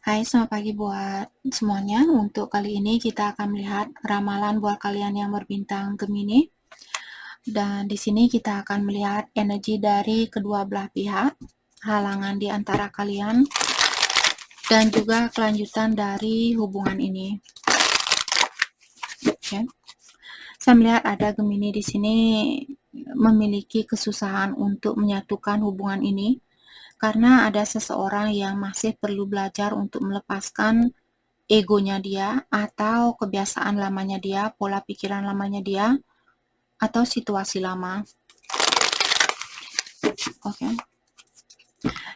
Hai, selamat pagi buat semuanya. Untuk kali ini kita akan melihat ramalan buat kalian yang berbintang Gemini. Dan di sini kita akan melihat energi dari kedua belah pihak, halangan di antara kalian, dan juga kelanjutan dari hubungan ini. Oke. Saya melihat ada Gemini di sini memiliki kesusahan untuk menyatukan hubungan ini karena ada seseorang yang masih perlu belajar untuk melepaskan egonya dia atau kebiasaan lamanya dia, pola pikiran lamanya dia, atau situasi lama. Oke.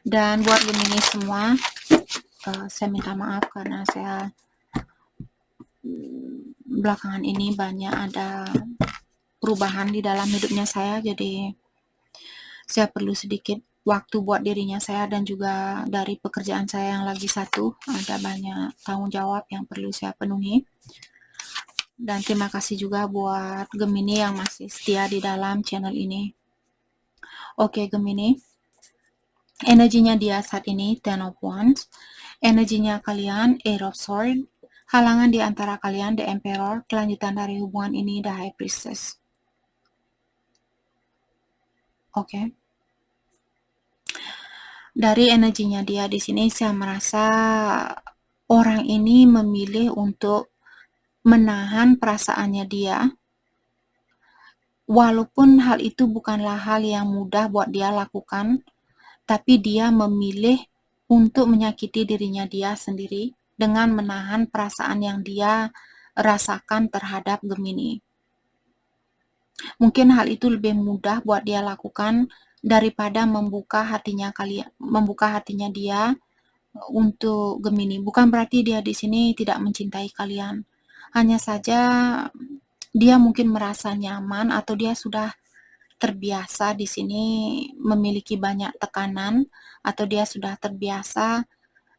Dan buat Gemini semua, saya minta maaf karena saya belakangan ini banyak ada perubahan di dalam hidupnya saya, jadi saya perlu sedikit waktu buat dirinya saya dan juga dari pekerjaan saya yang lagi satu, ada banyak tanggung jawab yang perlu saya penuhi. Dan terima kasih juga buat Gemini yang masih setia di dalam channel ini. Oke, Gemini. Energinya dia saat ini Ten of Wands. Energinya kalian Eight of Swords. Halangan di antara kalian The Emperor. Kelanjutan dari hubungan ini The High Priestess. Oke. Dari energinya dia di sini saya merasa orang ini memilih untuk menahan perasaannya dia. Walaupun hal itu bukanlah hal yang mudah buat dia lakukan, tapi dia memilih untuk menyakiti dirinya dia sendiri dengan menahan perasaan yang dia rasakan terhadap Gemini. Mungkin hal itu lebih mudah buat dia lakukan daripada membuka hatinya dia untuk Gemini. Bukan berarti dia di sini tidak mencintai kalian. Hanya saja dia mungkin merasa nyaman atau dia sudah terbiasa di sini memiliki banyak tekanan atau dia sudah terbiasa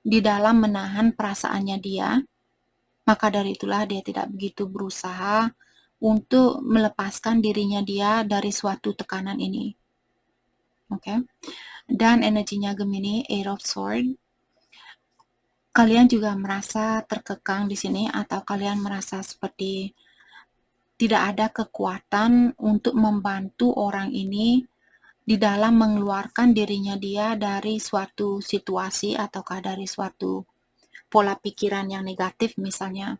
di dalam menahan perasaannya dia. Maka dari itulah dia tidak begitu berusaha untuk melepaskan dirinya dia dari suatu tekanan ini. Oke. Dan energinya Gemini, Eight of Swords. Kalian juga merasa terkekang di sini atau kalian merasa seperti tidak ada kekuatan untuk membantu orang ini di dalam mengeluarkan dirinya dia dari suatu situasi ataukah dari suatu pola pikiran yang negatif misalnya.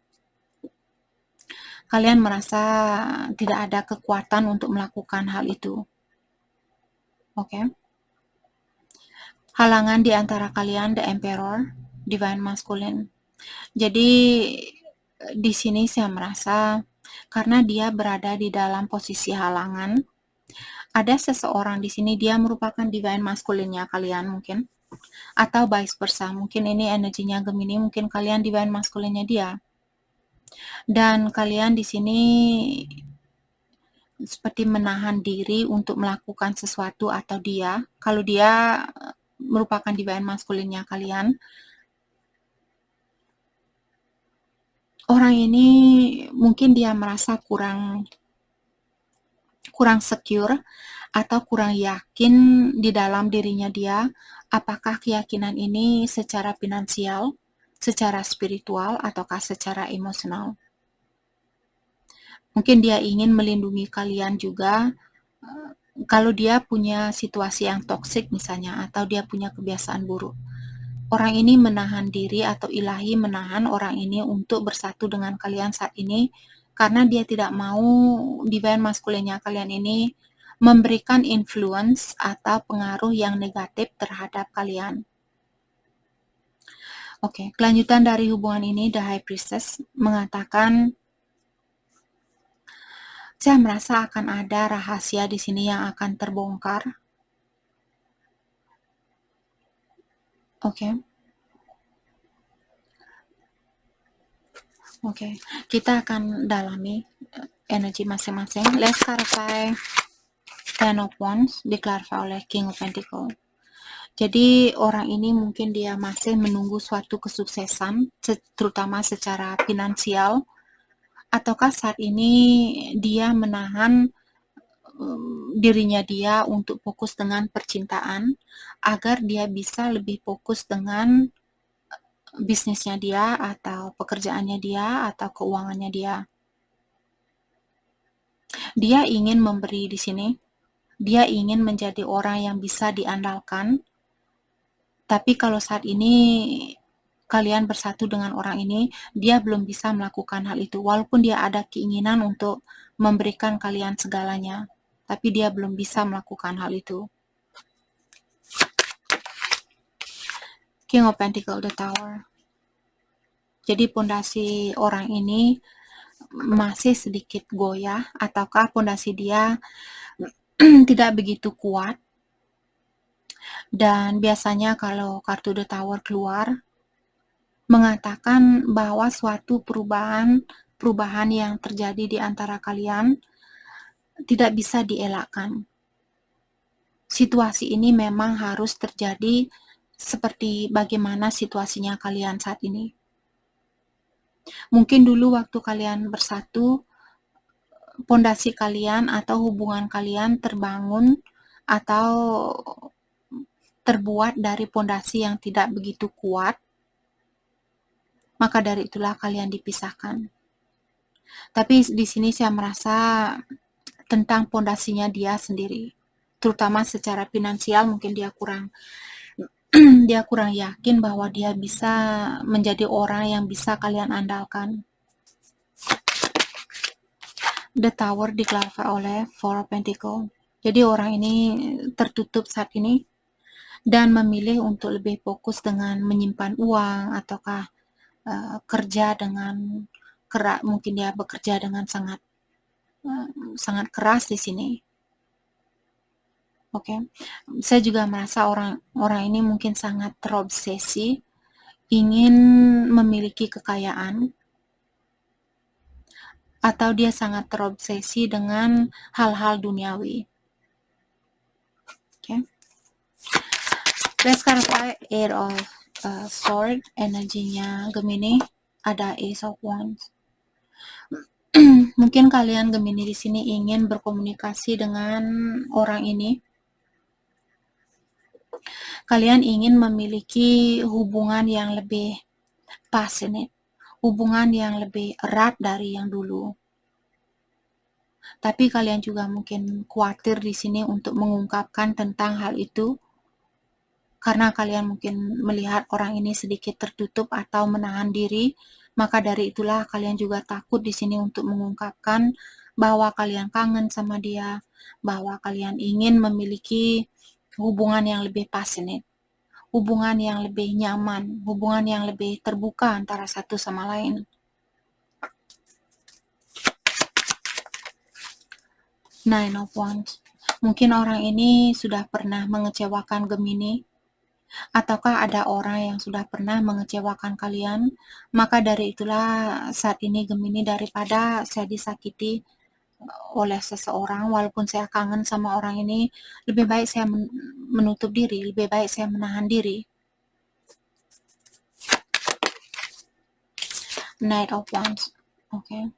Kalian merasa tidak ada kekuatan untuk melakukan hal itu. Oke. Halangan di antara kalian The Emperor, Divine Masculine. Jadi di sini saya merasa karena dia berada di dalam posisi halangan, ada seseorang di sini dia merupakan Divine Masculine-nya kalian mungkin, atau vice versa. Mungkin ini energinya Gemini, mungkin kalian Divine Masculine-nya dia. Dan kalian di sini seperti menahan diri untuk melakukan sesuatu atau dia, kalau dia merupakan Divine Masculine-nya kalian, orang ini mungkin dia merasa kurang secure atau kurang yakin di dalam dirinya dia, apakah keyakinan ini secara finansial, secara spiritual, ataukah secara emosional. Mungkin dia ingin melindungi kalian juga kalau dia punya situasi yang toksik misalnya, atau dia punya kebiasaan buruk. Orang ini menahan diri atau ilahi menahan orang ini untuk bersatu dengan kalian saat ini karena dia tidak mau Divine Masculine-nya kalian ini memberikan influence atau pengaruh yang negatif terhadap kalian. Oke, kelanjutan dari hubungan ini The High Priestess mengatakan saya merasa akan ada rahasia di sini yang akan terbongkar. Oke. Oke, kita akan dalami energi masing-masing. Let's clarify Ten of Wands diklarify oleh King of Pentacles. Jadi orang ini mungkin dia masih menunggu suatu kesuksesan, terutama secara finansial, ataukah saat ini dia menahan dirinya dia untuk fokus dengan percintaan agar dia bisa lebih fokus dengan bisnisnya dia, atau pekerjaannya dia, atau keuangannya dia. Dia ingin memberi di sini. Dia ingin menjadi orang yang bisa diandalkan. Tapi kalau saat ini kalian bersatu dengan orang ini, dia belum bisa melakukan hal itu. Walaupun dia ada keinginan untuk memberikan kalian segalanya, tapi dia belum bisa melakukan hal itu. King of Pentacle, the Tower. Jadi pondasi orang ini masih sedikit goyah, ataukah pondasi dia tidak begitu kuat. Dan biasanya kalau kartu The Tower keluar, mengatakan bahwa suatu perubahan yang terjadi di antara kalian tidak bisa dielakkan. Situasi ini memang harus terjadi seperti bagaimana situasinya kalian saat ini. Mungkin dulu waktu kalian bersatu, pondasi kalian atau hubungan kalian terbangun atau terbuat dari pondasi yang tidak begitu kuat, maka dari itulah kalian dipisahkan. Tapi di sini saya merasa tentang pondasinya dia sendiri, terutama secara finansial mungkin dia kurang yakin bahwa dia bisa menjadi orang yang bisa kalian andalkan. The Tower diklarify oleh Four of Pentacles. Jadi orang ini tertutup saat ini dan memilih untuk lebih fokus dengan menyimpan uang ataukah kerja dengan keras. Mungkin dia bekerja dengan sangat keras di sini. Oke. Saya juga merasa orang ini mungkin sangat terobsesi ingin memiliki kekayaan, atau dia sangat terobsesi dengan hal-hal duniawi. Oke. Let's clarify Eight of Sword, energinya Gemini, ada Ace of Wands. Mungkin kalian Gemini di sini ingin berkomunikasi dengan orang ini. Kalian ingin memiliki hubungan yang lebih passionate, hubungan yang lebih erat dari yang dulu. Tapi kalian juga mungkin khawatir di sini untuk mengungkapkan tentang hal itu, karena kalian mungkin melihat orang ini sedikit tertutup atau menahan diri, maka dari itulah kalian juga takut di sini untuk mengungkapkan bahwa kalian kangen sama dia, bahwa kalian ingin memiliki hubungan yang lebih passionate, hubungan yang lebih nyaman, hubungan yang lebih terbuka antara satu sama lain. Nine of Wands. Mungkin orang ini sudah pernah mengecewakan Gemini, ataukah ada orang yang sudah pernah mengecewakan kalian. Maka dari itulah saat ini Gemini, daripada saya disakiti oleh seseorang, walaupun saya kangen sama orang ini, lebih baik saya menutup diri, lebih baik saya menahan diri. Knight of Wands. Oke.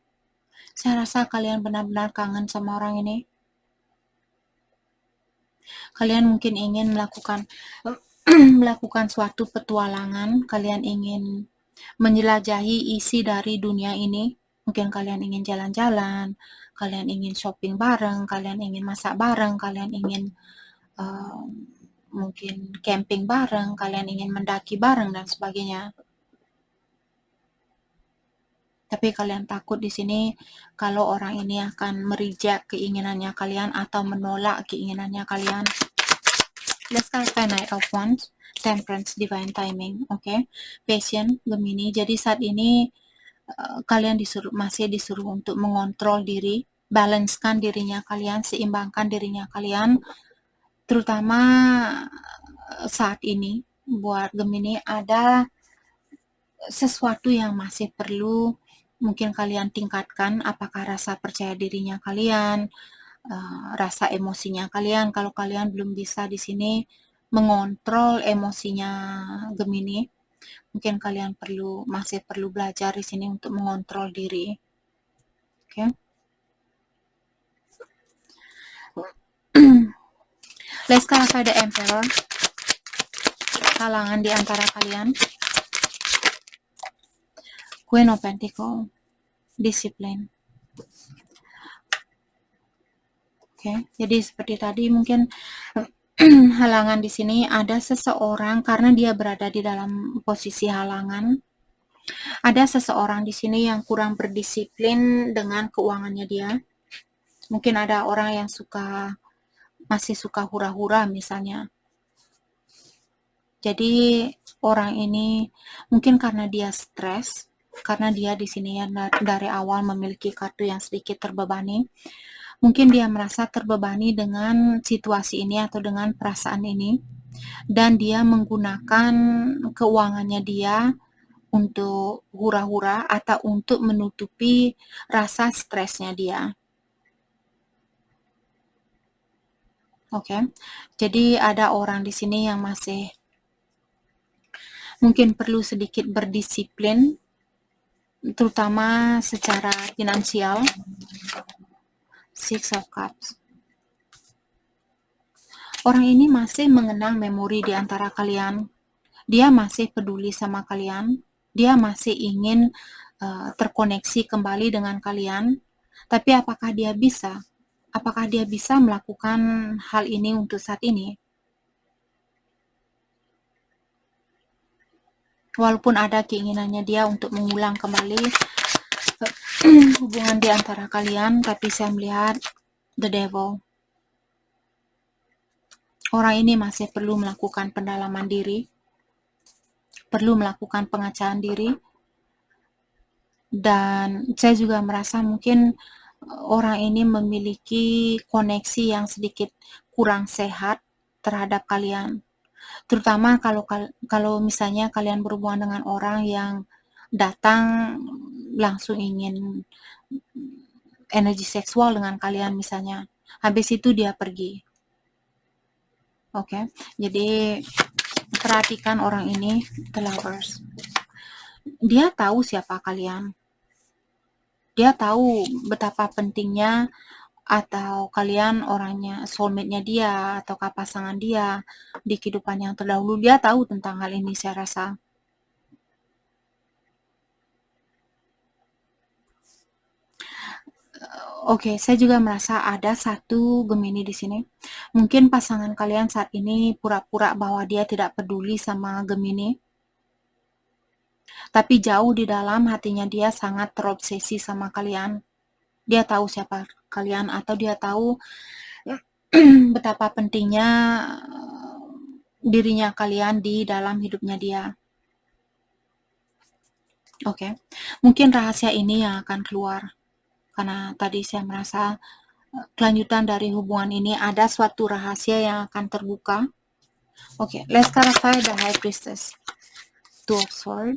Saya rasa kalian benar-benar kangen sama orang ini. Kalian mungkin ingin melakukan suatu petualangan, kalian ingin menjelajahi isi dari dunia ini. Mungkin kalian ingin jalan-jalan, kalian ingin shopping bareng, kalian ingin masak bareng, kalian ingin mungkin camping bareng, kalian ingin mendaki bareng dan sebagainya. Tapi kalian takut di sini kalau orang ini akan mereject keinginannya kalian atau menolak keinginannya kalian. Let's clarify Knight of Wands, Temperance, Divine Timing. Okay? Patient, Gemini. Jadi saat ini kalian masih disuruh untuk mengontrol diri, balancekan dirinya kalian, seimbangkan dirinya kalian, terutama saat ini buat Gemini ada sesuatu yang masih perlu mungkin kalian tingkatkan, apakah rasa percaya dirinya kalian, rasa emosinya kalian. Kalau kalian belum bisa di sini mengontrol emosinya Gemini, mungkin kalian masih perlu belajar di sini untuk mengontrol diri. Oke. Let's clarify the Emperor. Halangan di antara kalian. Queen of Pentacle, disiplin. Oke, jadi seperti tadi mungkin halangan di sini ada seseorang karena dia berada di dalam posisi halangan. Ada seseorang di sini yang kurang berdisiplin dengan keuangannya dia. Mungkin ada orang yang masih suka hura-hura misalnya. Jadi orang ini mungkin karena dia stres, karena dia di sini ya dari awal memiliki kartu yang sedikit terbebani. Mungkin dia merasa terbebani dengan situasi ini atau dengan perasaan ini, dan dia menggunakan keuangannya dia untuk hura-hura atau untuk menutupi rasa stresnya dia. Oke, jadi ada orang di sini yang masih mungkin perlu sedikit berdisiplin, terutama secara finansial. Six of Cups. Orang ini masih mengenang memori di antara kalian. Dia masih peduli sama kalian. Dia masih ingin terkoneksi kembali dengan kalian. Tapi apakah dia bisa? Apakah dia bisa melakukan hal ini untuk saat ini? Walaupun ada keinginannya dia untuk mengulang kembali hubungan di antara kalian, tapi saya melihat the devil. Orang ini masih perlu melakukan pendalaman diri, perlu melakukan pengacahan diri, dan saya juga merasa mungkin orang ini memiliki koneksi yang sedikit kurang sehat terhadap kalian. Terutama kalau misalnya kalian berhubungan dengan orang yang datang langsung ingin energi seksual dengan kalian misalnya. Habis itu dia pergi. Oke, jadi perhatikan orang ini, the lovers. Dia tahu siapa kalian. Dia tahu betapa pentingnya atau kalian orangnya, soulmate-nya dia ataukah pasangan dia di kehidupan yang terdahulu. Dia tahu tentang hal ini, saya rasa. Oke, saya juga merasa ada satu Gemini di sini. Mungkin pasangan kalian saat ini pura-pura bahwa dia tidak peduli sama Gemini, tapi jauh di dalam hatinya dia sangat terobsesi sama kalian. Dia tahu siapa kalian atau dia tahu betapa pentingnya dirinya kalian di dalam hidupnya dia. Oke, mungkin rahasia ini yang akan keluar. Karena tadi saya merasa kelanjutan dari hubungan ini ada suatu rahasia yang akan terbuka. Oke, let's clarify the High Priestess. Two of Swords.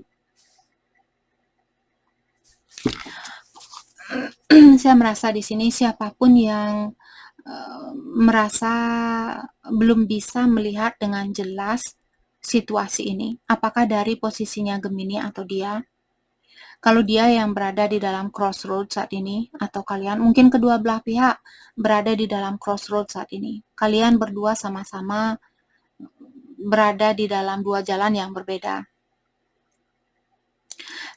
Saya merasa di sini siapapun yang merasa belum bisa melihat dengan jelas situasi ini, apakah dari posisinya Gemini atau dia. Kalau dia yang berada di dalam crossroad saat ini, atau kalian, mungkin kedua belah pihak berada di dalam crossroad saat ini. Kalian berdua sama-sama berada di dalam dua jalan yang berbeda.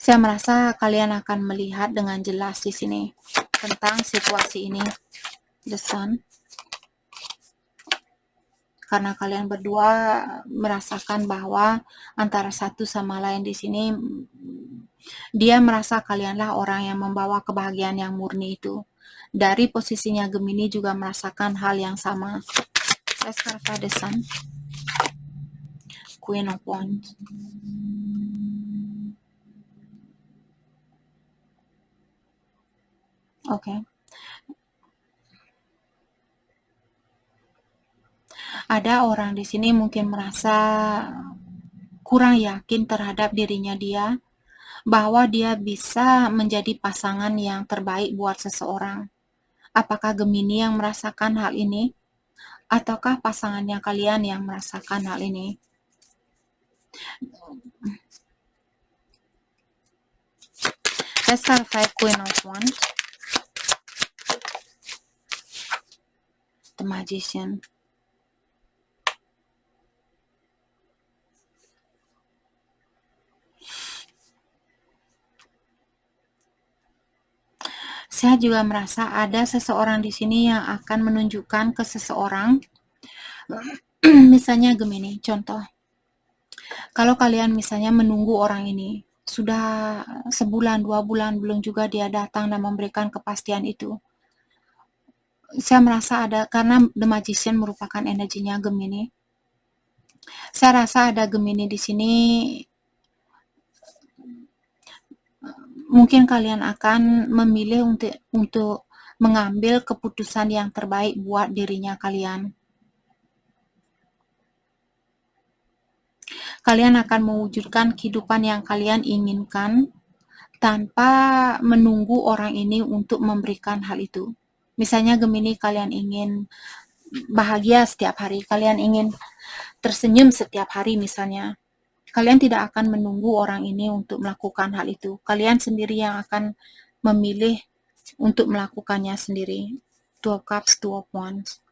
Saya merasa kalian akan melihat dengan jelas di sini tentang situasi ini, the Sun. Karena kalian berdua merasakan bahwa antara satu sama lain di sini, dia merasa kalianlah orang yang membawa kebahagiaan yang murni itu. Dari posisinya Gemini juga merasakan hal yang sama. Let's clarify the Sun. Queen of Wands. Oke. Ada orang di sini mungkin merasa kurang yakin terhadap dirinya dia, bahwa dia bisa menjadi pasangan yang terbaik buat seseorang. Apakah Gemini yang merasakan hal ini? Ataukah pasangannya kalian yang merasakan hal ini? Let's clarify Queen of Wands. The Magician. Saya juga merasa ada seseorang di sini yang akan menunjukkan ke seseorang, misalnya Gemini, contoh. Kalau kalian misalnya menunggu orang ini, sudah sebulan, 2 bulan, belum juga dia datang dan memberikan kepastian itu. Saya merasa ada, karena The Magician merupakan energinya Gemini. Saya rasa ada Gemini di sini, mungkin kalian akan memilih untuk mengambil keputusan yang terbaik buat dirinya kalian. Kalian akan mewujudkan kehidupan yang kalian inginkan tanpa menunggu orang ini untuk memberikan hal itu. Misalnya Gemini, kalian ingin bahagia setiap hari, kalian ingin tersenyum setiap hari misalnya. Kalian tidak akan menunggu orang ini untuk melakukan hal itu. Kalian sendiri yang akan memilih untuk melakukannya sendiri. Two of Cups, Two of Wands.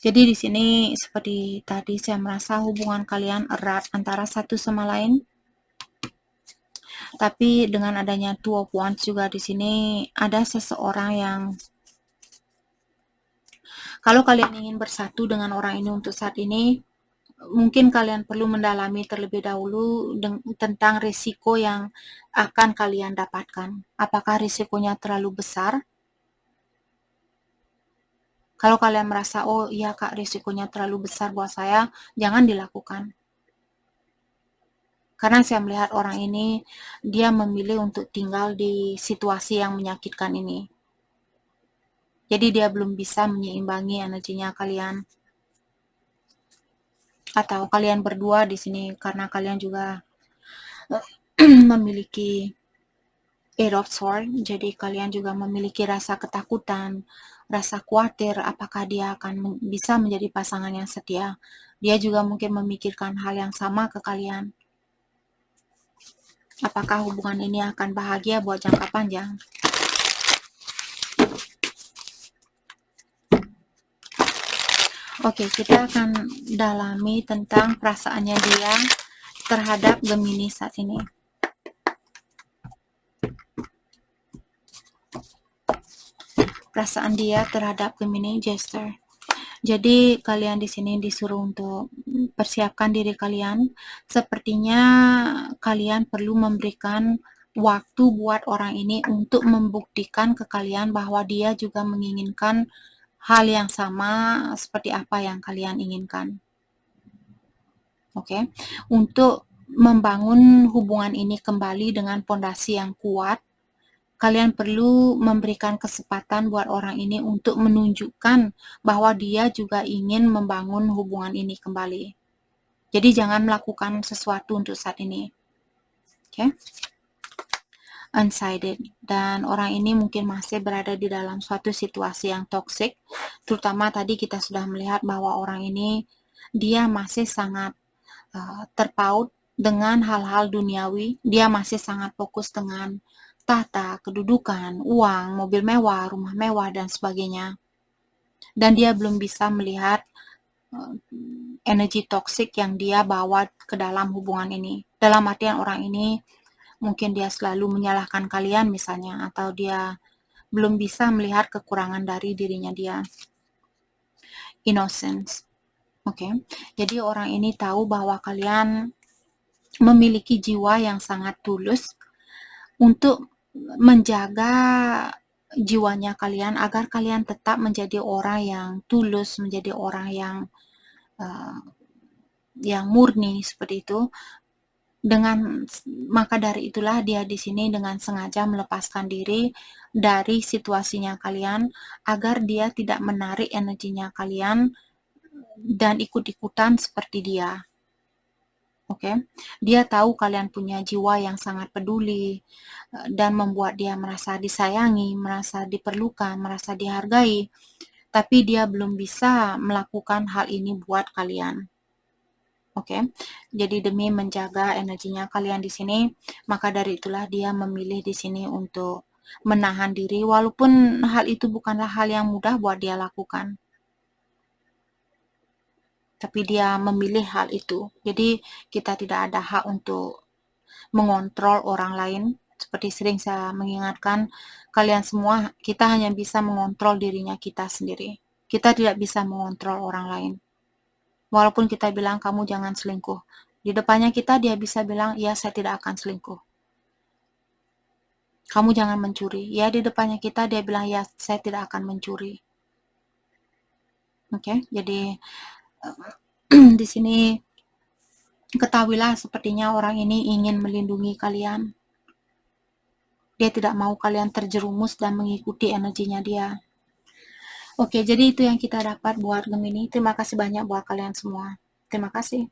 Jadi di sini seperti tadi saya merasa hubungan kalian erat antara satu sama lain. Tapi dengan adanya Two of Wands juga di sini ada seseorang yang, kalau kalian ingin bersatu dengan orang ini untuk saat ini, mungkin kalian perlu mendalami terlebih dahulu tentang risiko yang akan kalian dapatkan. Apakah risikonya terlalu besar? Kalau kalian merasa, oh iya kak, risikonya terlalu besar buat saya, jangan dilakukan. Karena saya melihat orang ini, dia memilih untuk tinggal di situasi yang menyakitkan ini. Jadi dia belum bisa menyeimbangi energinya kalian. Atau kalian berdua di sini, karena kalian juga memiliki Eight of Swords, jadi kalian juga memiliki rasa ketakutan, rasa khawatir apakah dia akan bisa menjadi pasangan yang setia. Dia juga mungkin memikirkan hal yang sama ke kalian. Apakah hubungan ini akan bahagia buat jangka panjang? Oke, kita akan dalami tentang perasaannya dia terhadap Gemini saat ini. Perasaan dia terhadap Gemini, Jester. Jadi kalian di sini disuruh untuk persiapkan diri kalian. Sepertinya kalian perlu memberikan waktu buat orang ini untuk membuktikan ke kalian bahwa dia juga menginginkan hal yang sama seperti apa yang kalian inginkan. Oke. Untuk membangun hubungan ini kembali dengan pondasi yang kuat, kalian perlu memberikan kesempatan buat orang ini untuk menunjukkan bahwa dia juga ingin membangun hubungan ini kembali. Jadi jangan melakukan sesuatu untuk saat ini. Oke. Undecided. Dan orang ini mungkin masih berada di dalam suatu situasi yang toksik. Terutama tadi kita sudah melihat bahwa orang ini, dia masih sangat terpaut dengan hal-hal duniawi. Dia masih sangat fokus dengan tahta, kedudukan, uang, mobil mewah, rumah mewah, dan sebagainya. Dan dia belum bisa melihat energi toksik yang dia bawa ke dalam hubungan ini. Dalam artian orang ini, mungkin dia selalu menyalahkan kalian misalnya, atau dia belum bisa melihat kekurangan dari dirinya dia. Innocence. Oke. Jadi orang ini tahu bahwa kalian memiliki jiwa yang sangat tulus untuk menjaga jiwanya kalian agar kalian tetap menjadi orang yang tulus, menjadi orang yang murni seperti itu. Maka dari itulah dia di sini dengan sengaja melepaskan diri dari situasinya kalian agar dia tidak menarik energinya kalian dan ikut-ikutan seperti dia. Oke, dia tahu kalian punya jiwa yang sangat peduli dan membuat dia merasa disayangi, merasa diperlukan, merasa dihargai. Tapi dia belum bisa melakukan hal ini buat kalian. Oke, jadi demi menjaga energinya kalian di sini, maka dari itulah dia memilih di sini untuk menahan diri, walaupun hal itu bukanlah hal yang mudah buat dia lakukan. Tapi dia memilih hal itu. Jadi kita tidak ada hak untuk mengontrol orang lain seperti sering saya mengingatkan kalian semua, kita hanya bisa mengontrol dirinya kita sendiri. Kita tidak bisa mengontrol orang lain. Walaupun kita bilang, kamu jangan selingkuh. Di depannya kita, dia bisa bilang, ya saya tidak akan selingkuh. Kamu jangan mencuri. Ya di depannya kita, dia bilang, ya saya tidak akan mencuri. Oke, jadi di sini ketahuilah sepertinya orang ini ingin melindungi kalian. Dia tidak mau kalian terjerumus dan mengikuti energinya dia. Oke, jadi itu yang kita dapat buat Gemini. Terima kasih banyak buat kalian semua. Terima kasih.